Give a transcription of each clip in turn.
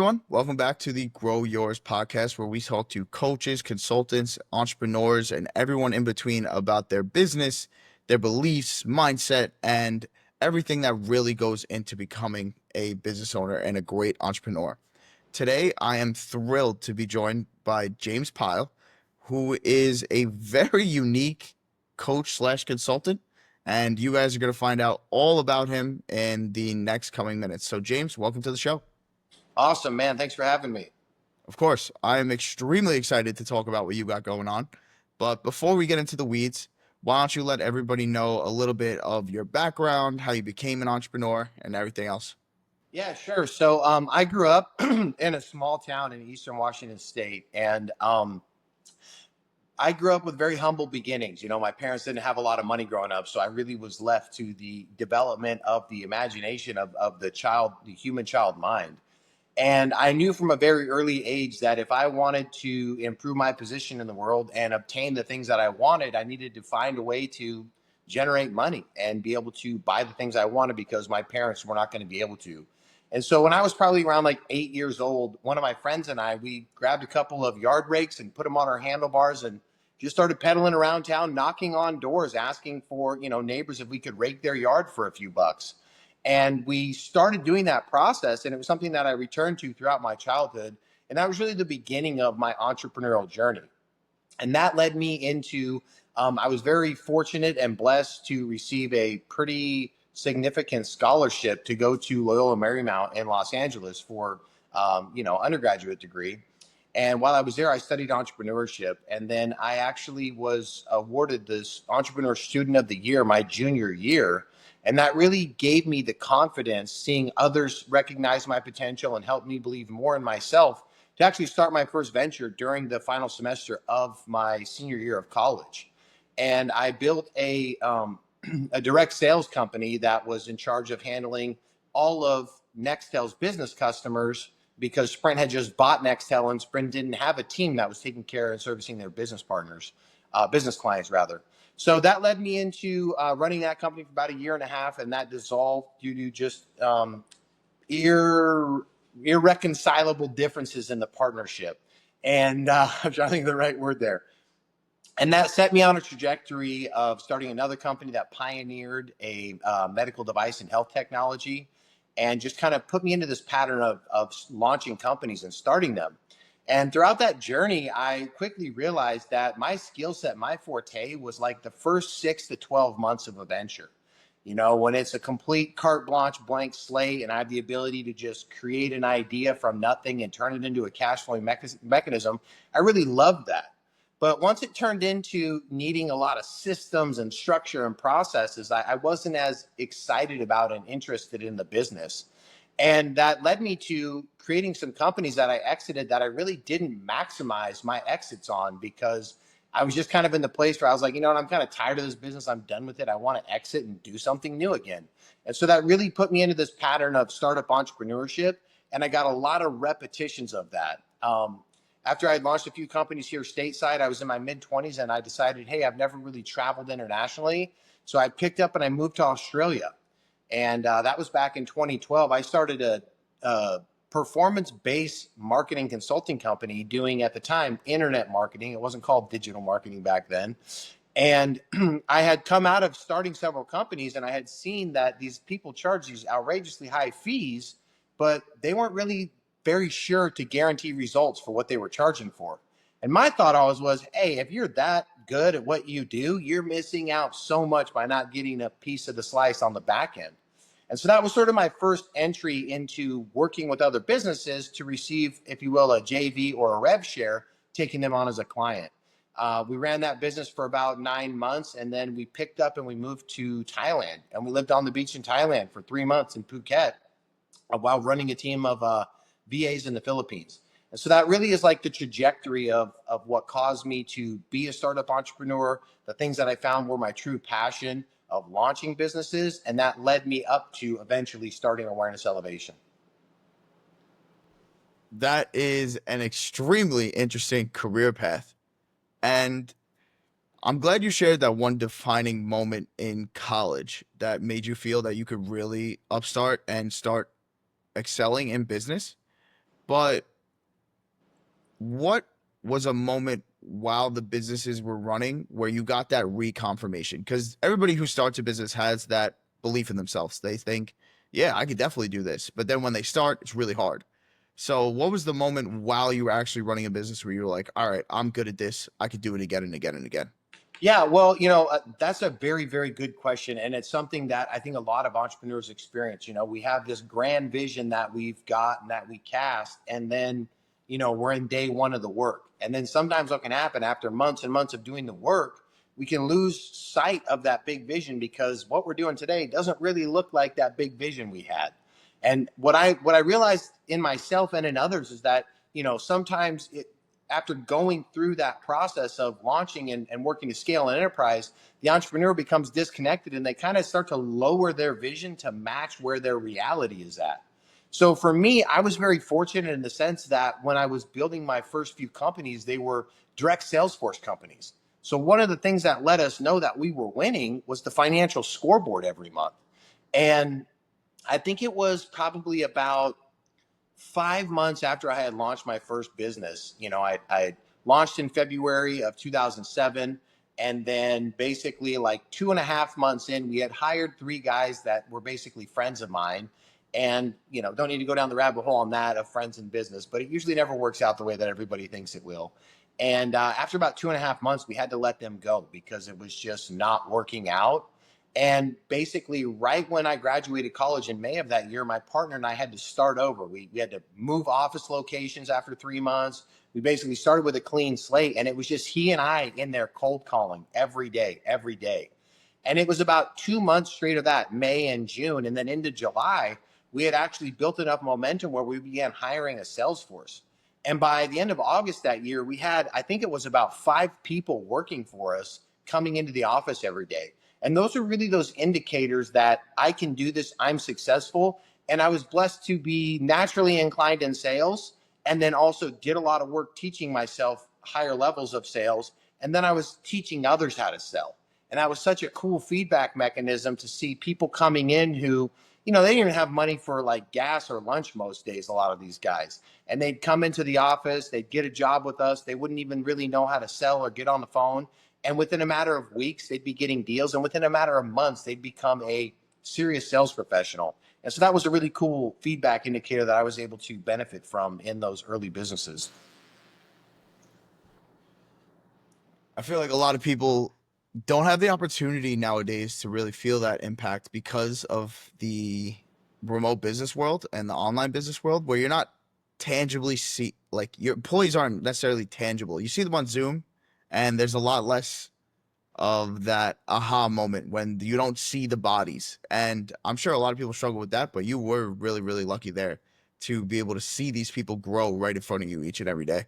everyone. Welcome back to the Grow Yours podcast, where we talk to coaches, consultants, entrepreneurs, and everyone in between about their business, their beliefs, mindset, and everything that really goes into becoming a business owner and a great entrepreneur. Today, I am thrilled to be joined by James Pyle, who is a very unique coach slash consultant. And you guys are going to find out all about him in the next coming minutes. So, James, welcome to the show. Awesome, man. Thanks for having me. Of course, I am extremely excited to talk about what you got going on. But before we get into the weeds, why don't you let everybody know a little bit of your background, how you became an entrepreneur, and everything else? Yeah, sure. So I grew up in a small town in eastern Washington State, and I grew up with very humble beginnings. You know, my parents didn't have a lot of money growing up, so I really was left to the development of the imagination of the child, the human child mind. And I knew from a very early age that if I wanted to improve my position in the world and obtain the things that I wanted, I needed to find a way to generate money and be able to buy the things I wanted because my parents were not going to be able to. And so when I was probably around like 8 years old, one of my friends and I, we grabbed a couple of yard rakes and put them on our handlebars and just started pedaling around town, knocking on doors, asking for, neighbors if we could rake their yard for a few bucks. And we started doing that process, and it was something that I returned to throughout my childhood. And that was really the beginning of my entrepreneurial journey. And that led me into, I was very fortunate and blessed to receive a pretty significant scholarship to go to Loyola Marymount in Los Angeles for, undergraduate degree. And while I was there, I studied entrepreneurship. And then I actually was awarded this Entrepreneur Student of the Year my junior year. And that really gave me the confidence, seeing others recognize my potential and help me believe more in myself, to actually start my first venture during the final semester of my senior year of college. And I built a direct sales company that was in charge of handling all of Nextel's business customers, because Sprint had just bought Nextel and Sprint didn't have a team that was taking care and servicing their business partners, business clients rather. So that led me into running that company for about a year and a half, and that dissolved due to just irreconcilable differences in the partnership. And I'm trying to think of the right word there. And that set me on a trajectory of starting another company that pioneered a medical device and health technology, and just kind of put me into this pattern of launching companies and starting them. And throughout that journey, I quickly realized that my skill set, my forte, was like the first 6 to 12 months of a venture. You know, when it's a complete carte blanche, blank slate, and I have the ability to just create an idea from nothing and turn it into a cash flowing mechanism, I really loved that. But once it turned into needing a lot of systems and structure and processes, I wasn't as excited about and interested in the business. And that led me to creating some companies that I exited that I really didn't maximize my exits on, because I was just kind of in the place where I was like, you know what, I'm kind of tired of this business. I'm done with it. I want to exit and do something new again. And so that really put me into this pattern of startup entrepreneurship. And I got a lot of repetitions of that. After I had launched a few companies here stateside, I was in my mid-20s and I decided, hey, I've never really traveled internationally. So I picked up and I moved to Australia. And that was back in 2012. I started a performance-based marketing consulting company doing, at the time, internet marketing. It wasn't called digital marketing back then. And I had come out of starting several companies, and I had seen that these people charge these outrageously high fees, but they weren't really very sure to guarantee results for what they were charging for. And my thought always was, hey, if you're that good at what you do, you're missing out so much by not getting a piece of the slice on the back end. And so that was sort of my first entry into working with other businesses to receive, if you will, a JV or a rev share, taking them on as a client. We ran that business for about 9 months, and then we picked up and we moved to Thailand. And we lived on the beach in Thailand for 3 months in Phuket while running a team of VAs in the Philippines. And so that really is like the trajectory of what caused me to be a startup entrepreneur, the things that I found were my true passion of launching businesses. And that led me up to eventually starting Awareness Elevation. That is an extremely interesting career path. And I'm glad you shared that one defining moment in college that made you feel that you could really upstart and start excelling in business. But what was a moment while the businesses were running where you got that reconfirmation? Because everybody who starts a business has that belief in themselves. They think, yeah, I could definitely do this. But then when they start, it's really hard. So, what was the moment while you were actually running a business where you were like, all right, I'm good at this. I could do it again and again and again? Yeah, well, that's a very, very good question. And it's something that I think a lot of entrepreneurs experience. We have this grand vision that we've got and that we cast, and then, we're in day one of the work. And then sometimes what can happen after months and months of doing the work, we can lose sight of that big vision because what we're doing today doesn't really look like that big vision we had. And what I realized in myself and in others is that, sometimes after going through that process of launching and working to scale an enterprise, the entrepreneur becomes disconnected and they kind of start to lower their vision to match where their reality is at. So for me, I was very fortunate in the sense that when I was building my first few companies, they were direct Salesforce companies. So one of the things that let us know that we were winning was the financial scoreboard every month. And I think it was probably about 5 months after I had launched my first business. I launched in February of 2007. And then basically, like 2.5 months in, we had hired three guys that were basically friends of mine. And, don't need to go down the rabbit hole on that of friends in business, but it usually never works out the way that everybody thinks it will. And after about 2.5 months, we had to let them go because it was just not working out. And basically, right when I graduated college in May of that year, my partner and I had to start over. We had to move office locations after 3 months. We basically started with a clean slate, and it was just he and I in there cold calling every day, every day. And it was about 2 months straight of that, May and June. And then into July, we had actually built enough momentum where we began hiring a sales force. And by the end of August that year, we had, I think it was about 5 people working for us coming into the office every day. And those are really those indicators that I can do this, I'm successful. And I was blessed to be naturally inclined in sales and then also did a lot of work teaching myself higher levels of sales. And then I was teaching others how to sell. And that was such a cool feedback mechanism to see people coming in who, they didn't even have money for like gas or lunch most days, a lot of these guys. And they'd come into the office, they'd get a job with us. They wouldn't even really know how to sell or get on the phone. And within a matter of weeks, they'd be getting deals. And within a matter of months, they'd become a serious sales professional. And so that was a really cool feedback indicator that I was able to benefit from in those early businesses. I feel like a lot of people don't have the opportunity nowadays to really feel that impact because of the remote business world and the online business world where you're not tangibly see like your employees aren't necessarily tangible. You see them on Zoom and there's a lot less of that aha moment when you don't see the bodies. And I'm sure a lot of people struggle with that, but you were really, really lucky there to be able to see these people grow right in front of you each and every day.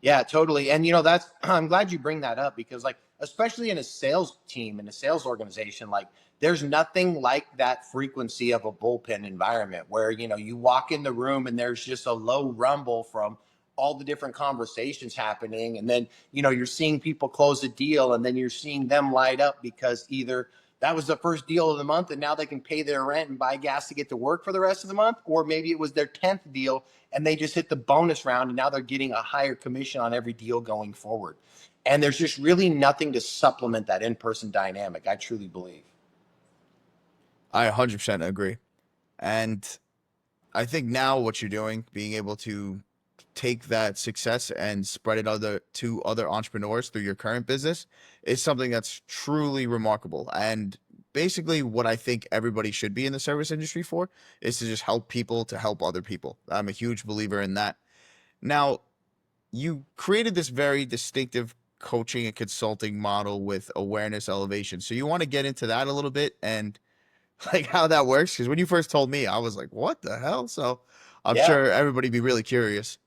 Yeah, totally. And that's I'm glad you bring that up because like especially in a sales team in a sales organization, like there's nothing like that frequency of a bullpen environment where you walk in the room and there's just a low rumble from all the different conversations happening, and then you're seeing people close a deal and then you're seeing them light up because either that was the first deal of the month and now they can pay their rent and buy gas to get to work for the rest of the month, or maybe it was their 10th deal and they just hit the bonus round and now they're getting a higher commission on every deal going forward. And there's just really nothing to supplement that in-person dynamic, I truly believe. I 100% agree. And I think now what you're doing, being able to take that success and spread it other to other entrepreneurs through your current business is something that's truly remarkable. And basically what I think everybody should be in the service industry for is to just help people to help other people. I'm a huge believer in that. Now, you created this very distinctive coaching and consulting model with awareness elevation. So you want to get into that a little bit and like how that works? Because when you first told me, I was like, "What the hell?" So I'm Yeah. sure everybody be really curious.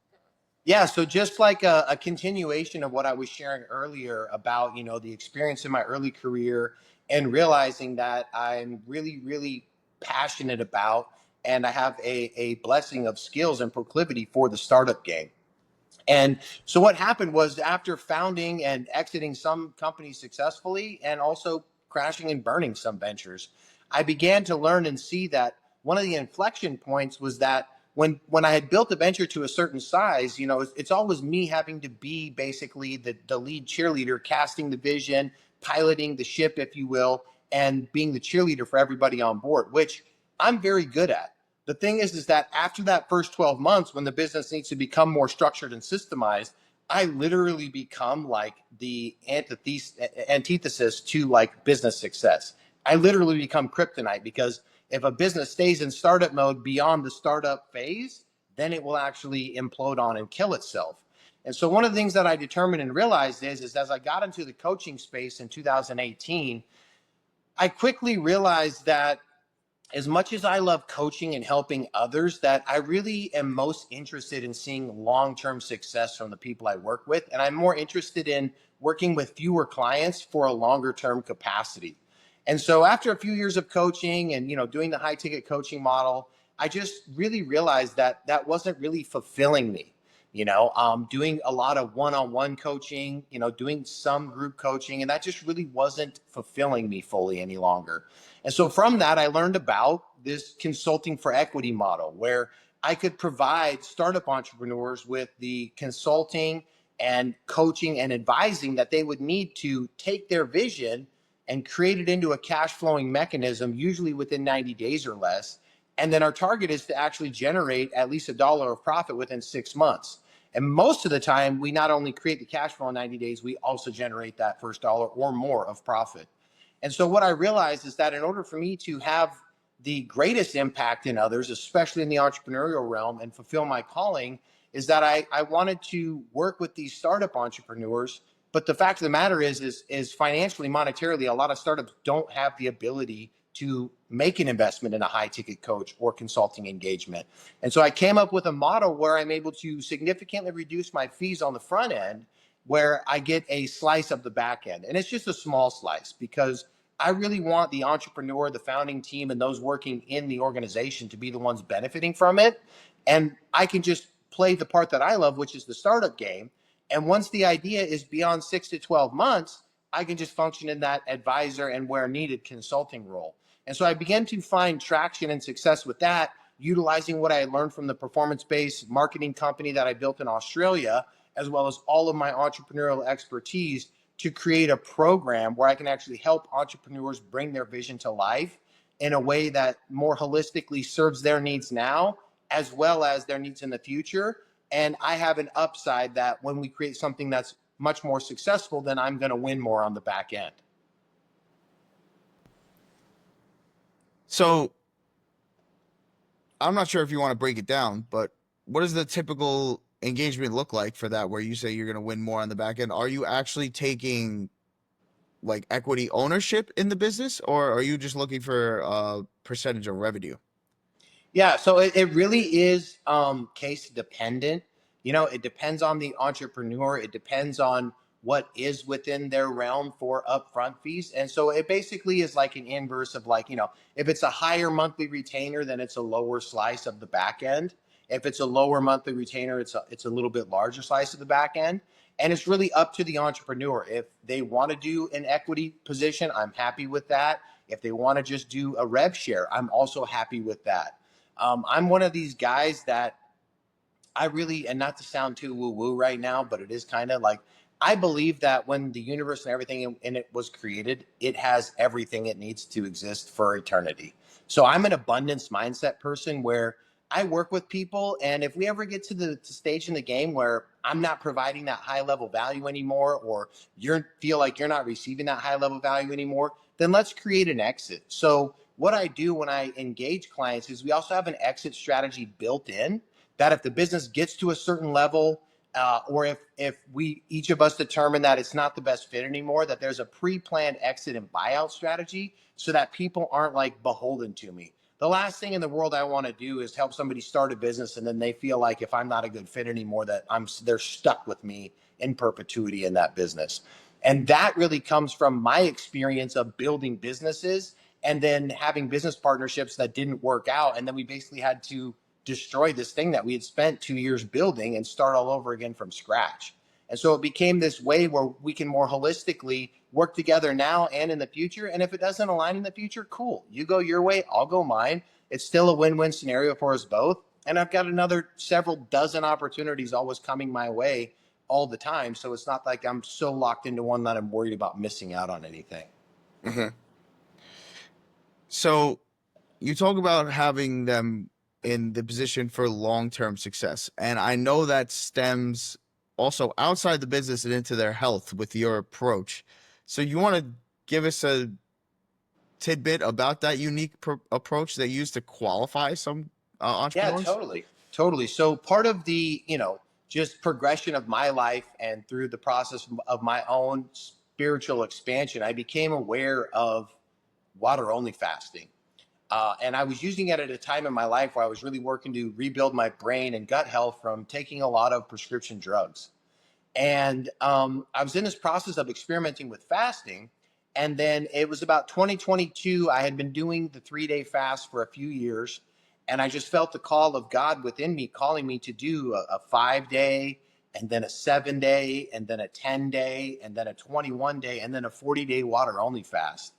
Yeah, so just like a continuation of what I was sharing earlier about, the experience in my early career and realizing that I'm really, really passionate about and I have a blessing of skills and proclivity for the startup game. And so what happened was after founding and exiting some companies successfully and also crashing and burning some ventures, I began to learn and see that one of the inflection points was that when I had built the venture to a certain size, it's always me having to be basically the lead cheerleader, casting the vision, piloting the ship, if you will, and being the cheerleader for everybody on board, which I'm very good at. The thing is that after that first 12 months, when the business needs to become more structured and systemized, I literally become like the antithesis to like business success. I literally become kryptonite, because if a business stays in startup mode beyond the startup phase, then it will actually implode on and kill itself. And so one of the things that I determined and realized is as I got into the coaching space in 2018, I quickly realized that as much as I love coaching and helping others, that I really am most interested in seeing long-term success from the people I work with. And I'm more interested in working with fewer clients for a longer term capacity. And so after a few years of coaching and, doing the high ticket coaching model, I just really realized that that wasn't really fulfilling me. Doing a lot of one-on-one coaching, doing some group coaching, and that just really wasn't fulfilling me fully any longer. And so from that, I learned about this consulting for equity model, where I could provide startup entrepreneurs with the consulting and coaching and advising that they would need to take their vision and create it into a cash flowing mechanism, usually within 90 days or less. And then our target is to actually generate at least $1 of profit within 6 months. And most of the time, we not only create the cash flow in 90 days, we also generate that first dollar or more of profit. And so what I realized is that in order for me to have the greatest impact in others, especially in the entrepreneurial realm, and fulfill my calling, is that I wanted to work with these startup entrepreneurs. But the fact of the matter is financially, monetarily, a lot of startups don't have the ability to make an investment in a high ticket coach or consulting engagement. And so I came up with a model where I'm able to significantly reduce my fees on the front end, where I get a slice of the back end. And it's just a small slice, because I really want the entrepreneur, the founding team, and those working in the organization to be the ones benefiting from it. And I can just play the part that I love, which is the startup game. And once the idea is beyond 6 to 12 months, I can just function in that advisor and where needed consulting role. And so I began to find traction and success with that, utilizing what I learned from the performance-based marketing company that I built in Australia, as well as all of my entrepreneurial expertise, to create a program where I can actually help entrepreneurs bring their vision to life in a way that more holistically serves their needs now as well as their needs in the future. And I have an upside that when we create something that's much more successful, then I'm going to win more on the back end. So I'm not sure if you want to break it down, but what does the typical engagement look like for that, where you say you're going to win more on the back end? Are you actually taking like equity ownership in the business, or are you just looking for a percentage of revenue? Yeah, so it really is case dependent. It depends on the entrepreneur. It depends on what is within their realm for upfront fees. And so it basically is like an inverse of like, if it's a higher monthly retainer, then it's a lower slice of the back end. If it's a lower monthly retainer, it's a little bit larger slice of the back end. And it's really up to the entrepreneur. If they want to do an equity position, I'm happy with that. If they want to just do a rev share, I'm also happy with that. I'm one of these guys that I really, and not to sound too woo woo right now, but it is kind of like, I believe that when the universe and everything in it was created, it has everything it needs to exist for eternity. So I'm an abundance mindset person, where I work with people. And if we ever get to the stage in the game where I'm not providing that high level value anymore, or you feel like you're not receiving that high level value anymore, then let's create an exit. So what I do when I engage clients is we also have an exit strategy built in, that if the business gets to a certain level, or if we each of us determine that it's not the best fit anymore, that there's a pre-planned exit and buyout strategy, so that people aren't like beholden to me. The last thing in the world I want to do is help somebody start a business and then they feel like if I'm not a good fit anymore, that they're stuck with me in perpetuity in that business. And that really comes from my experience of building businesses and then having business partnerships that didn't work out, and then we basically had to destroy this thing that we had spent 2 years building and start all over again from scratch. And so it became this way where we can more holistically work together now and in the future. And if it doesn't align in the future, cool. You go your way, I'll go mine. It's still a win-win scenario for us both. And I've got another several dozen opportunities always coming my way all the time. So it's not like I'm so locked into one that I'm worried about missing out on anything. Hmm. So you talk about having them in the position for long-term success, and I know that stems also outside the business and into their health with your approach. So you want to give us a tidbit about that unique approach they use to qualify some Yeah, entrepreneurs? totally. Totally. So part of the, just progression of my life and through the process of my own spiritual expansion, I became aware of water only fasting. And I was using it at a time in my life where I was really working to rebuild my brain and gut health from taking a lot of prescription drugs. And I was in this process of experimenting with fasting. And then it was about 2022. I had been doing the 3 day fast for a few years. And I just felt the call of God within me calling me to do a 5 day, and then a 7 day, and then a 10 day, and then a 21 day, and then a 40 day water only fast.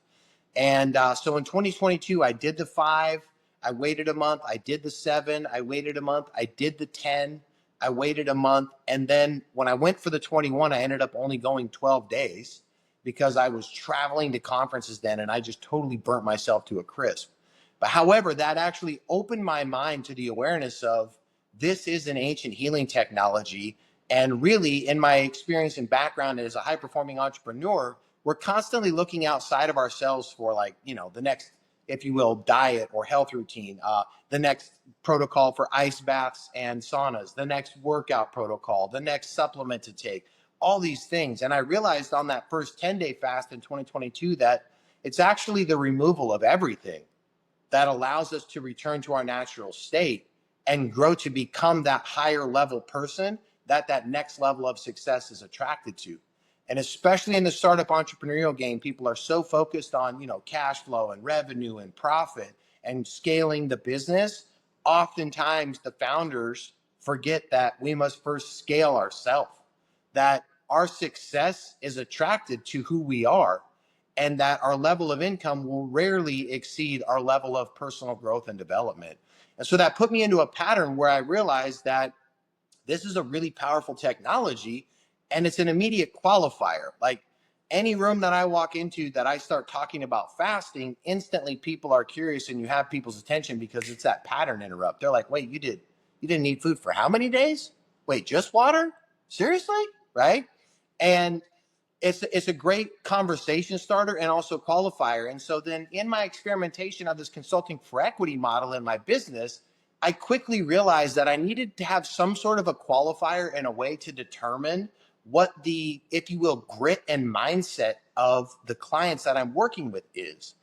And so in 2022, I did the 5. I waited a month. I did the 7. I waited a month. I did the 10. I waited a month. And then when I went for the 21, I ended up only going 12 days because I was traveling to conferences then and I just totally burnt myself to a crisp. But however, that actually opened my mind to the awareness of this is an ancient healing technology. And really, in my experience and background as a high performing entrepreneur, we're constantly looking outside of ourselves for, like, the next, if you will, diet or health routine, the next protocol for ice baths and saunas, the next workout protocol, the next supplement to take, all these things. And I realized on that first 10-day fast in 2022 that it's actually the removal of everything that allows us to return to our natural state and grow to become that higher level person that next level of success is attracted to. And especially in the startup entrepreneurial game, people are so focused on, cash flow and revenue and profit and scaling the business. Oftentimes the founders forget that we must first scale ourselves, that our success is attracted to who we are, and that our level of income will rarely exceed our level of personal growth and development. And so that put me into a pattern where I realized that this is a really powerful technology and it's an immediate qualifier. Like, any room that I walk into that I start talking about fasting, instantly people are curious and you have people's attention because it's that pattern interrupt. They're like, wait, you didn't eat food for how many days? Wait, just water? Seriously? Right? And it's a great conversation starter and also qualifier. And so then in my experimentation of this consulting for equity model in my business, I quickly realized that I needed to have some sort of a qualifier and a way to determine what the, if you will, grit and mindset of the clients that I'm working with is.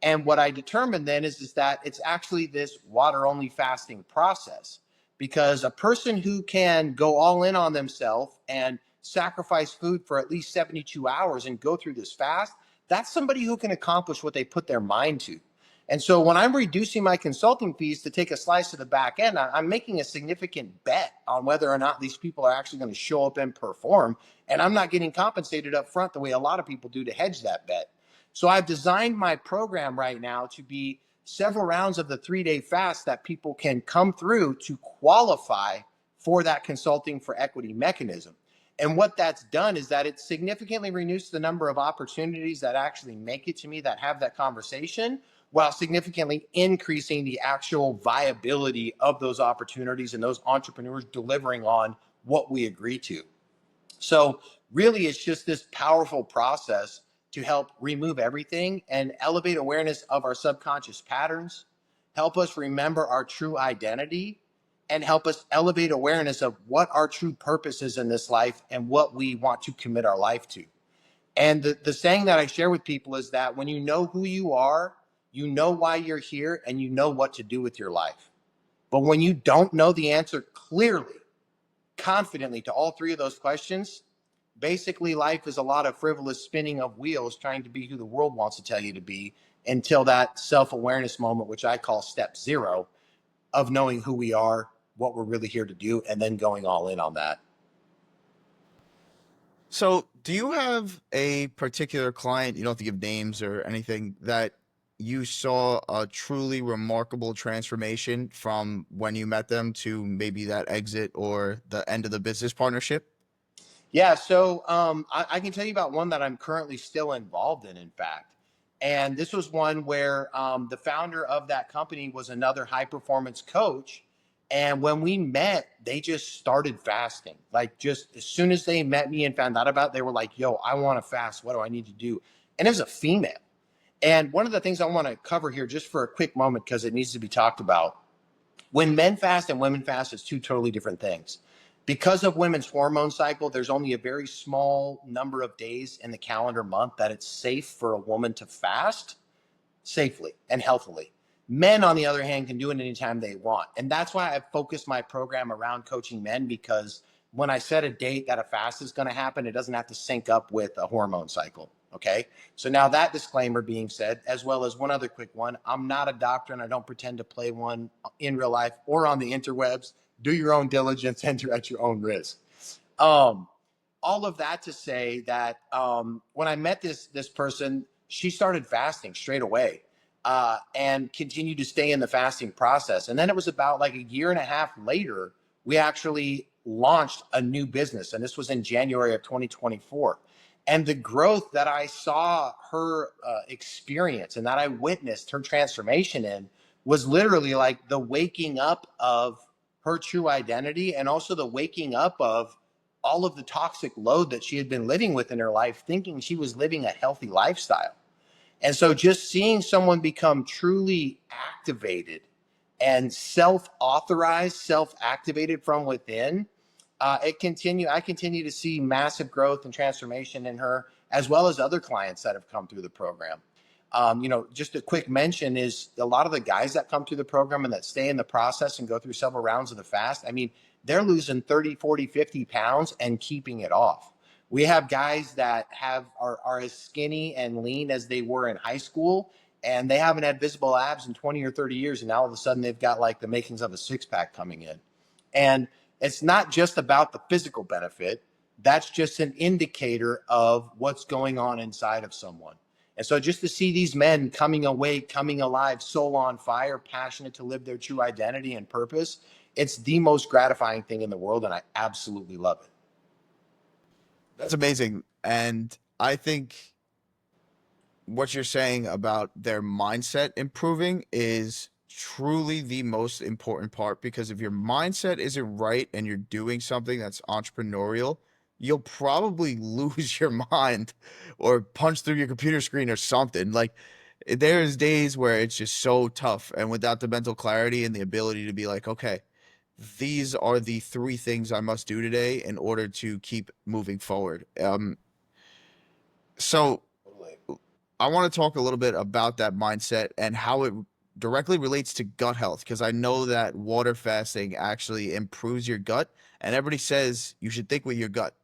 And what I determined then is that it's actually this water only fasting process, because a person who can go all in on themselves and sacrifice food for at least 72 hours and go through this fast, that's somebody who can accomplish what they put their mind to. And so when I'm reducing my consulting fees to take a slice of the back end, I'm making a significant bet on whether or not these people are actually going to show up and perform. And I'm not getting compensated up front the way a lot of people do to hedge that bet. So I've designed my program right now to be several rounds of the 3 day fast that people can come through to qualify for that consulting for equity mechanism. And what that's done is that it significantly reduced the number of opportunities that actually make it to me that have that conversation, while significantly increasing the actual viability of those opportunities and those entrepreneurs delivering on what we agree to. So really, it's just this powerful process to help remove everything and elevate awareness of our subconscious patterns, help us remember our true identity, and help us elevate awareness of what our true purpose is in this life and what we want to commit our life to. And the saying that I share with people is that when you know who you are, you know why you're here, and you know what to do with your life. But when you don't know the answer clearly, confidently to all three of those questions, basically life is a lot of frivolous spinning of wheels trying to be who the world wants to tell you to be, until that self-awareness moment, which I call step 0, of knowing who we are, what we're really here to do, and then going all in on that. So, do you have a particular client, you don't have to give names or anything, that you saw a truly remarkable transformation from when you met them to maybe that exit or the end of the business partnership? Yeah, so I can tell you about one that I'm currently still involved in fact. And this was one where the founder of that company was another high performance coach. And when we met, they just started fasting. Like, just as soon as they met me and found out about it, they were like, yo, I want to fast. What do I need to do? And it was a female. And one of the things I want to cover here, just for a quick moment, because it needs to be talked about, when men fast and women fast, it's two totally different things. Because of women's hormone cycle, there's only a very small number of days in the calendar month that it's safe for a woman to fast safely and healthily. Men, on the other hand, can do it anytime they want. And that's why I've focused my program around coaching men, because when I set a date that a fast is going to happen, it doesn't have to sync up with a hormone cycle. Okay. So now that disclaimer being said, as well as one other quick one, I'm not a doctor and I don't pretend to play one in real life or on the interwebs. Do your own diligence, enter at your own risk. Um, all of that to say that when I met this person, she started fasting straight away and continued to stay in the fasting process. And then it was about like a year and a half later, we actually launched a new business, and this was in January of 2024. And the growth that I saw her experience and that I witnessed her transformation in was literally like the waking up of her true identity, and also the waking up of all of the toxic load that she had been living with in her life, thinking she was living a healthy lifestyle. And so just seeing someone become truly activated and self-authorized, self-activated from within, I continue to see massive growth and transformation in her, as well as other clients that have come through the program. Just a quick mention is a lot of the guys that come through the program and that stay in the process and go through several rounds of the fast. I mean, they're losing 30, 40, 50 pounds and keeping it off. We have guys that are as skinny and lean as they were in high school, and they haven't had visible abs in 20 or 30 years. And now all of a sudden they've got like the makings of a six pack coming in. And it's not just about the physical benefit. That's just an indicator of what's going on inside of someone. And so just to see these men coming awake, coming alive, soul on fire, passionate to live their true identity and purpose, it's the most gratifying thing in the world. And I absolutely love it. That's amazing. And I think what you're saying about their mindset improving is truly the most important part, because if your mindset isn't right and you're doing something that's entrepreneurial, you'll probably lose your mind or punch through your computer screen or something. Like, there's days where it's just so tough, and without the mental clarity and the ability to be like, okay, these are the three things I must do today in order to keep moving forward. So Totally. I want to talk a little bit about that mindset and how it directly relates to gut health, because I know that water fasting actually improves your gut, and everybody says you should think with your gut,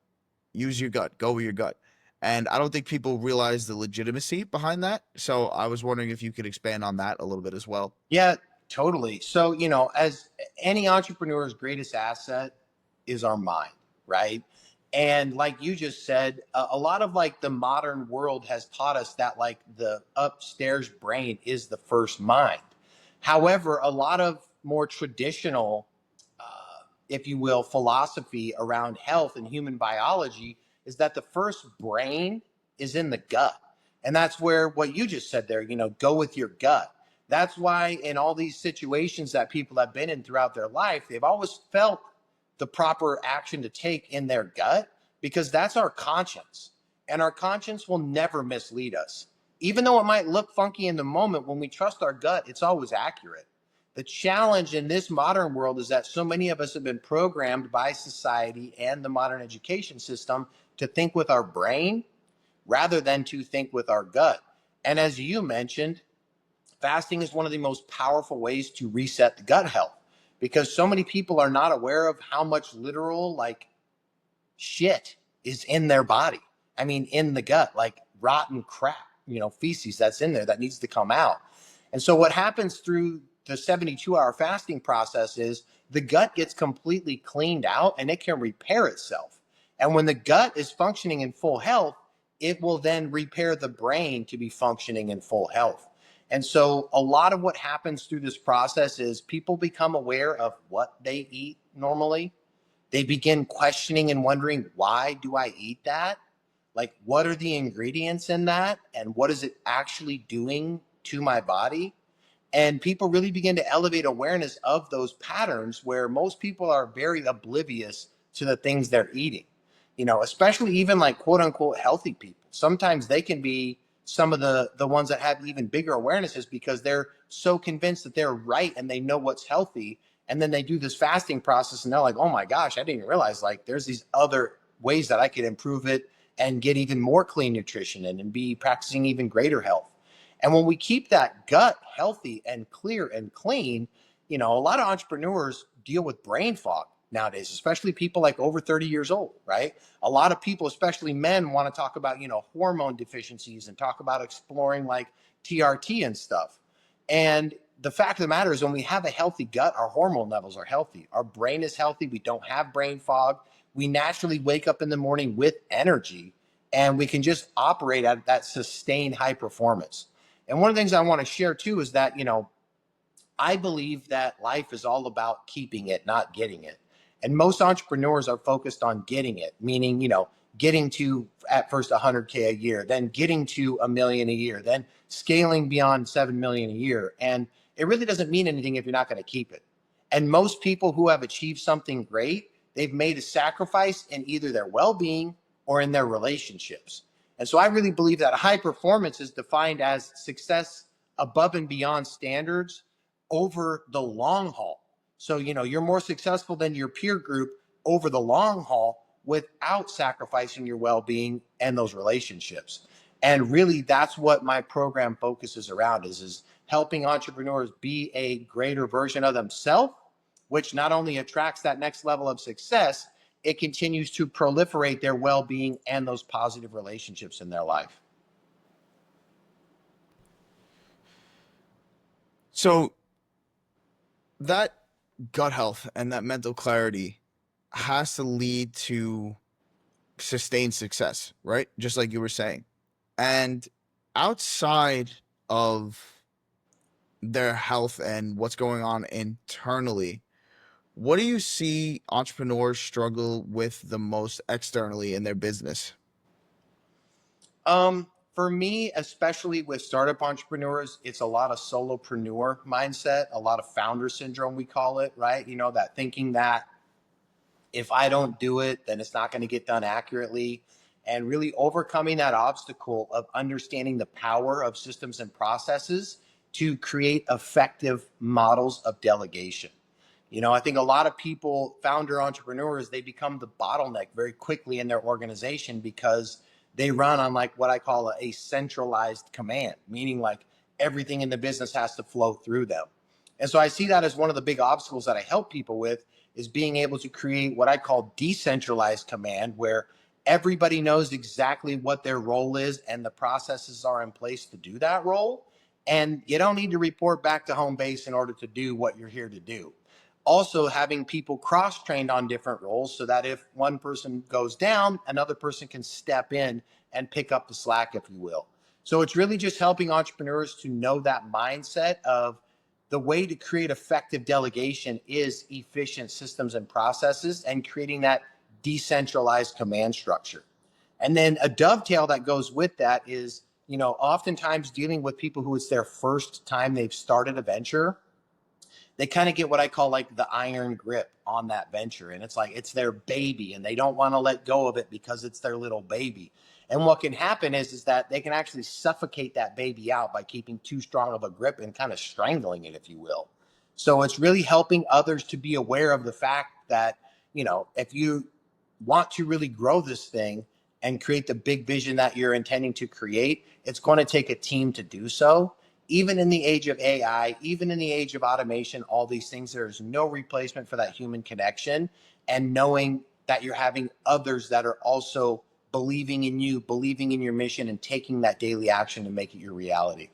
use your gut, go with your gut. And I don't think people realize the legitimacy behind that. So I was wondering if you could expand on that a little bit as well. Yeah, totally. So, as any entrepreneur's greatest asset is our mind, right? And like you just said, a lot of like the modern world has taught us that like the upstairs brain is the first mind. However, a lot of more traditional, if you will, philosophy around health and human biology is that the first brain is in the gut. And that's where what you just said there, go with your gut. That's why in all these situations that people have been in throughout their life, they've always felt the proper action to take in their gut, because that's our conscience. And our conscience will never mislead us. Even though it might look funky in the moment, when we trust our gut, it's always accurate. The challenge in this modern world is that so many of us have been programmed by society and the modern education system to think with our brain rather than to think with our gut. And as you mentioned, fasting is one of the most powerful ways to reset the gut health, because so many people are not aware of how much literal like shit is in their body. I mean, in the gut, like rotten crap, feces that's in there that needs to come out. And so what happens through the 72-hour fasting process is the gut gets completely cleaned out and it can repair itself. And when the gut is functioning in full health, it will then repair the brain to be functioning in full health. And so a lot of what happens through this process is people become aware of what they eat normally. They begin questioning and wondering, why do I eat that? Like, what are the ingredients in that? And what is it actually doing to my body? And people really begin to elevate awareness of those patterns where most people are very oblivious to the things they're eating, especially even like quote unquote healthy people. Sometimes they can be some of the ones that have even bigger awarenesses because they're so convinced that they're right and they know what's healthy. And then they do this fasting process and they're like, oh my gosh, I didn't realize like there's these other ways that I could improve it and get even more clean nutrition and be practicing even greater health. And when we keep that gut healthy and clear and clean, a lot of entrepreneurs deal with brain fog nowadays, especially people like over 30 years old, right? A lot of people, especially men, want to talk about, hormone deficiencies and talk about exploring like TRT and stuff. And the fact of the matter is, when we have a healthy gut, our hormone levels are healthy. Our brain is healthy. We don't have brain fog. We naturally wake up in the morning with energy and we can just operate at that sustained high performance. And one of the things I want to share too is that, I believe that life is all about keeping it, not getting it. And most entrepreneurs are focused on getting it, meaning, getting to at first 100K a year, then getting to a million a year, then scaling beyond 7 million a year. And it really doesn't mean anything if you're not going to keep it. And most people who have achieved something great, they've made a sacrifice in either their well being or in their relationships. And so I really believe that high performance is defined as success above and beyond standards over the long haul. So, you're more successful than your peer group over the long haul without sacrificing your well being and those relationships. And really, that's what my program focuses around is helping entrepreneurs be a greater version of themselves, which not only attracts that next level of success, it continues to proliferate their well being and those positive relationships in their life. So that gut health and that mental clarity has to lead to sustained success, right? Just like you were saying. And outside of their health and what's going on internally, what do you see entrepreneurs struggle with the most externally in their business? For me, especially with startup entrepreneurs, it's a lot of solopreneur mindset, a lot of founder syndrome, we call it, right? That thinking that if I don't do it, then it's not going to get done accurately. And really overcoming that obstacle of understanding the power of systems and processes to create effective models of delegation. I think a lot of people, founder entrepreneurs, they become the bottleneck very quickly in their organization because they run on like what I call a centralized command, meaning like everything in the business has to flow through them. And so I see that as one of the big obstacles that I help people with is being able to create what I call decentralized command, where everybody knows exactly what their role is and the processes are in place to do that role. And you don't need to report back to home base in order to do what you're here to do. Also, having people cross trained on different roles so that if one person goes down, another person can step in and pick up the slack, if you will. So it's really just helping entrepreneurs to know that mindset of the way to create effective delegation is efficient systems and processes and creating that decentralized command structure. And then a dovetail that goes with that is, oftentimes dealing with people who it's their first time they've started a venture, they kind of get what I call like the iron grip on that venture. And it's like it's their baby and they don't want to let go of it because it's their little baby. And what can happen is that they can actually suffocate that baby out by keeping too strong of a grip and kind of strangling it, if you will. So it's really helping others to be aware of the fact that, if you want to really grow this thing and create the big vision that you're intending to create, it's going to take a team to do so. Even in the age of AI, even in the age of automation, all these things, there's no replacement for that human connection and knowing that you're having others that are also believing in you, believing in your mission, and taking that daily action to make it your reality.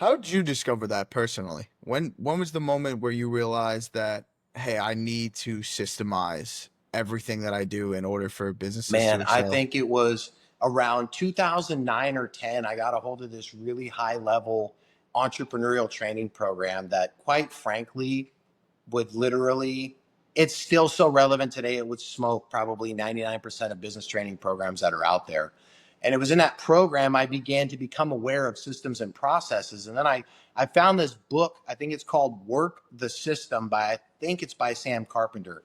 How did you discover that personally? When was the moment where you realized that, hey, I need to systemize everything that I do in order for businesses to Man, I excel? think it was around 2009 or 10, I got a hold of this really high level entrepreneurial training program that, quite frankly, would literally, it's still so relevant today, it would smoke probably 99% of business training programs that are out there. And it was in that program I began to become aware of systems and processes. And then I found this book, I think it's called Work the System I think it's by Sam Carpenter.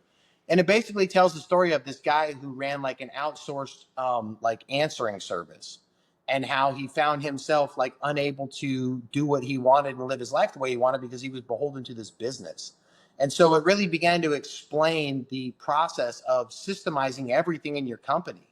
And it basically tells the story of this guy who ran like an outsourced like answering service, and how he found himself like unable to do what he wanted and live his life the way he wanted because he was beholden to this business. And so it really began to explain the process of systemizing everything in your company.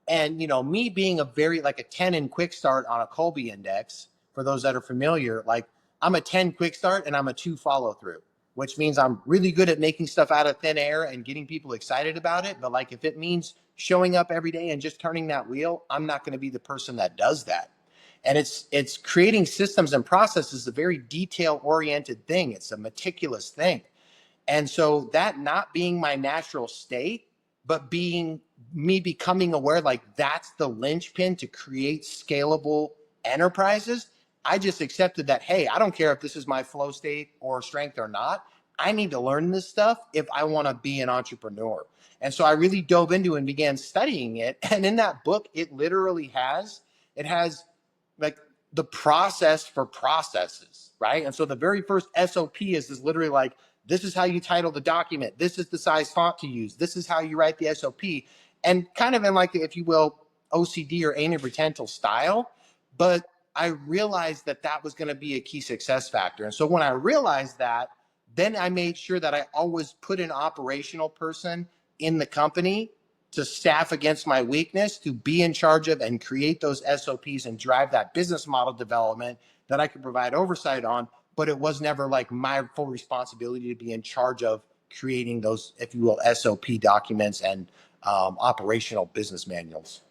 And, me being a very like a 10 in quick start on a Colby index, for those that are familiar, like I'm a 10 quick start and I'm a 2 follow through, which means I'm really good at making stuff out of thin air and getting people excited about it. But like if it means showing up every day and just turning that wheel, I'm not going to be the person that does that. And it's creating systems and processes, a very detail oriented thing. It's a meticulous thing. And so that not being my natural state, but being me becoming aware like that's the linchpin to create scalable enterprises, I just accepted that, hey, I don't care if this is my flow state or strength or not. I need to learn this stuff if I want to be an entrepreneur. And so I really dove into it and began studying it. And in that book, it has like the process for processes, right? And so the very first SOP is literally like, this is how you title the document. This is the size font to use. This is how you write the SOP. And kind of in like, if you will, OCD or anti-retental style. But I realized that that was going to be a key success factor. And so when I realized that, then I made sure that I always put an operational person in the company to staff against my weakness, to be in charge of and create those SOPs and drive that business model development that I could provide oversight on. But it was never like my full responsibility to be in charge of creating those, if you will, SOP documents and operational business manuals.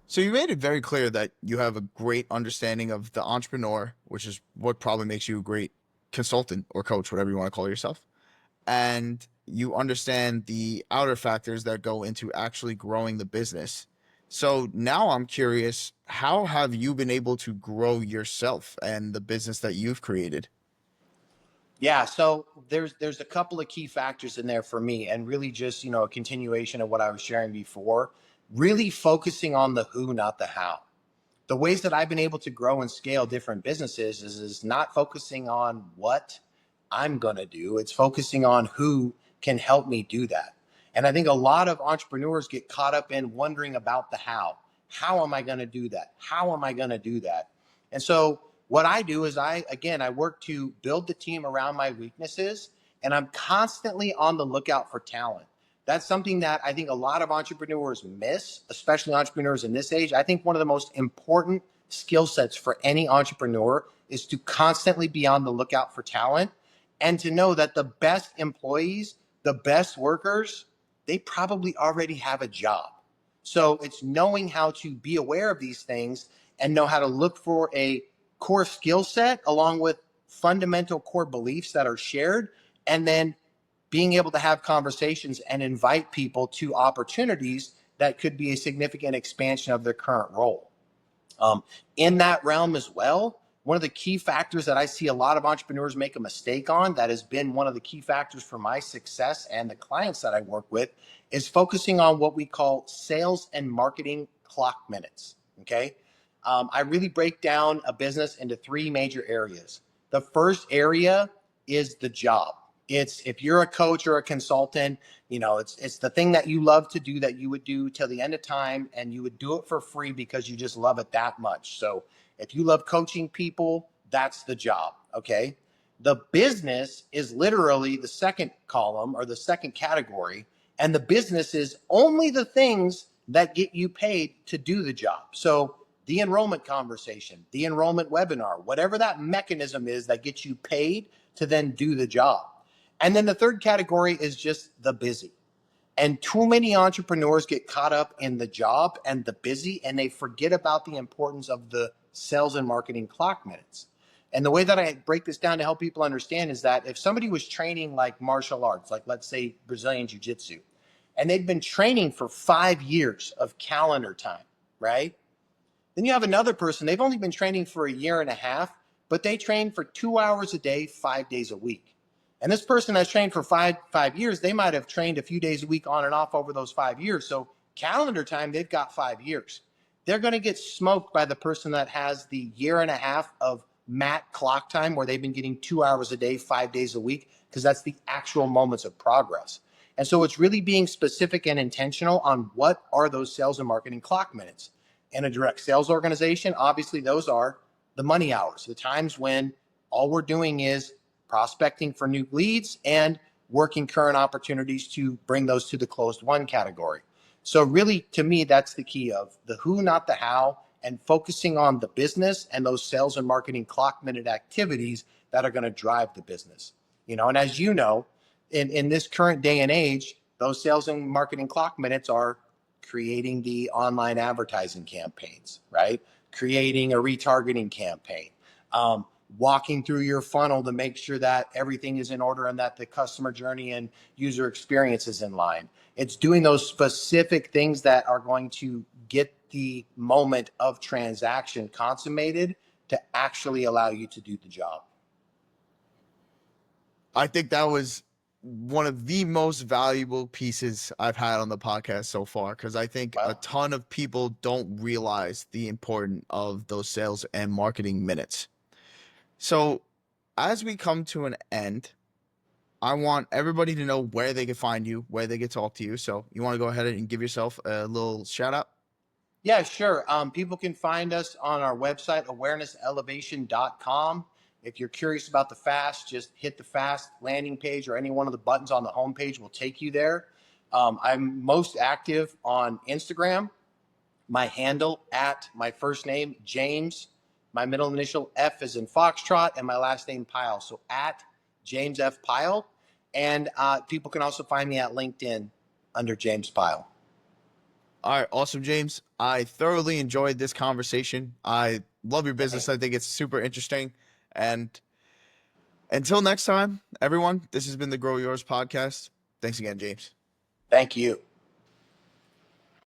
So you made it very clear that you have a great understanding of the entrepreneur, which is what probably makes you a great consultant or coach, whatever you want to call yourself. And you understand the outer factors that go into actually growing the business. So now I'm curious, how have you been able to grow yourself and the business that you've created? Yeah, so there's a couple of key factors in there for me, and really just a continuation of what I was sharing before, really focusing on the who, not the how. The ways that I've been able to grow and scale different businesses is not focusing on what I'm going to do. It's focusing on who can help me do that. And I think a lot of entrepreneurs get caught up in wondering about the how. How am I going to do that? How am I going to do that? And so what I do is I work to build the team around my weaknesses, and I'm constantly on the lookout for talent. That's something that I think a lot of entrepreneurs miss, especially entrepreneurs in this age. I think one of the most important skill sets for any entrepreneur is to constantly be on the lookout for talent, and to know that the best employees, the best workers, they probably already have a job. So it's knowing how to be aware of these things and know how to look for a core skill set along with fundamental core beliefs that are shared, and then being able to have conversations and invite people to opportunities that could be a significant expansion of their current role. Um, in that realm as well, one of the key factors that I see a lot of entrepreneurs make a mistake on, that has been one of the key factors for my success and the clients that I work with, is focusing on what we call sales and marketing clock minutes. Okay. I really break down a business into three major areas. The first area is the job. It's, if you're a coach or a consultant, it's the thing that you love to do, that you would do till the end of time, and you would do it for free because you just love it that much. So if you love coaching people, that's the job. Okay. The business is literally the second column or the second category. And the business is only the things that get you paid to do the job. So the enrollment conversation, the enrollment webinar, whatever that mechanism is that gets you paid to then do the job. And then the third category is just the busy. And too many entrepreneurs get caught up in the job and the busy, and they forget about the importance of the sales and marketing clock minutes. And the way that I break this down to help people understand is that if somebody was training like martial arts, like let's say Brazilian Jiu Jitsu, and they'd been training for 5 years of calendar time, right? Then you have another person, they've only been training for a year and a half, but they train for 2 hours a day, 5 days a week. And this person has trained for five years, they might have trained a few days a week on and off over those 5 years. So calendar time, they've got 5 years. They're going to get smoked by the person that has the year and a half of mat clock time where they've been getting 2 hours a day, 5 days a week, because that's the actual moments of progress. And so it's really being specific and intentional on what are those sales and marketing clock minutes. In a direct sales organization, obviously those are the money hours, the times when all we're doing is prospecting for new leads and working current opportunities to bring those to the closed won category. So really, to me, that's the key of the who, not the how, and focusing on the business and those sales and marketing clock minute activities that are going to drive the business. And as you know, in this current day and age, those sales and marketing clock minutes are creating the online advertising campaigns, right? Creating a retargeting campaign, walking through your funnel to make sure that everything is in order and that the customer journey and user experience is in line. It's doing those specific things that are going to get the moment of transaction consummated to actually allow you to do the job. I think that was one of the most valuable pieces I've had on the podcast so far, because I think a Well, ton of people don't realize the importance of those sales and marketing minutes. So, as we come to an end, I want everybody to know where they can find you, where they can talk to you. So, you want to go ahead and give yourself a little shout out? yeah, sure. People can find us on our website, awarenesselevation.com. If you're curious about the FAST, just hit the FAST landing page, or any one of the buttons on the homepage will take you there. I'm most active on Instagram. My handle at my first name, James, my middle initial F is in Foxtrot, and my last name, Pyle. So at James F. Pyle. And people can also find me at LinkedIn under James Pyle. All right, awesome, James. I thoroughly enjoyed this conversation. I love your business. I think it's super interesting. And until next time, everyone, this has been the Grow Yours podcast. Thanks again, James. Thank you.